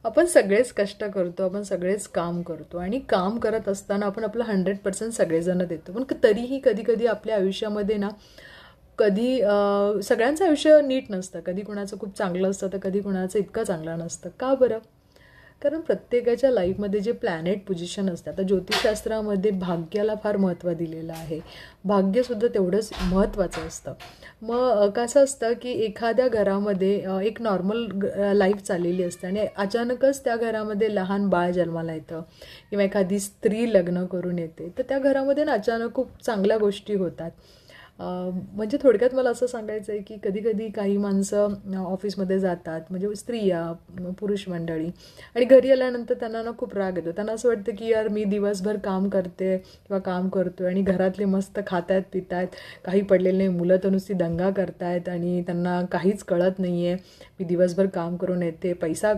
आपण सगळेच कष्ट करतो, आपण सगळेच काम करतो आणि काम करत असताना आपण आपलं 100% सगळेजण देतो. पण तरीही कधी-कधी आपल्या आयुष्यामध्ये ना, कधी सगळ्यांचं आयुष्य नीट नसतं. कधी कुणाचं खूप चांगलं असतं, तर कधी कुणाचं इतकं चांगलं नसतं. का बरं? कारण प्रत्येकाच्या लाईफमध्ये जे प्लॅनेट पोझिशन असतं, आता ज्योतिषशास्त्रामध्ये भाग्याला फार महत्त्व दिलेलं आहे. भाग्यसुद्धा तेवढंच महत्त्वाचं असतं. मग कसं असतं की एखाद्या घरामध्ये एक नॉर्मल लाईफ चाललेली असते आणि अचानकच त्या घरामध्ये लहान बाळ जन्माला येतं किंवा एखादी स्त्री लग्न करून येते, तर त्या घरामध्ये ना अचानक खूप चांगल्या गोष्टी होतात. म्हणजे थोडक्यात मला असं सांगायचं आहे की कधी-कधी काही माणसं ऑफिसमध्ये जातात, म्हणजे स्त्रिया, पुरुष मंडळी, आणि घरी आल्यानंतर त्यांना ना खूप राग येतो. त्यांना असं वाटतं की यार मी दिवसभर काम करते किंवा काम करतोय आणि घरातले मस्त खातायत पितायत, काही पडलेले नाही, मुलं तर नुसती दंगा करतायत आणि त्यांना काहीच कळत नाही आहे. मी दिवसभर काम करून येते, पैसा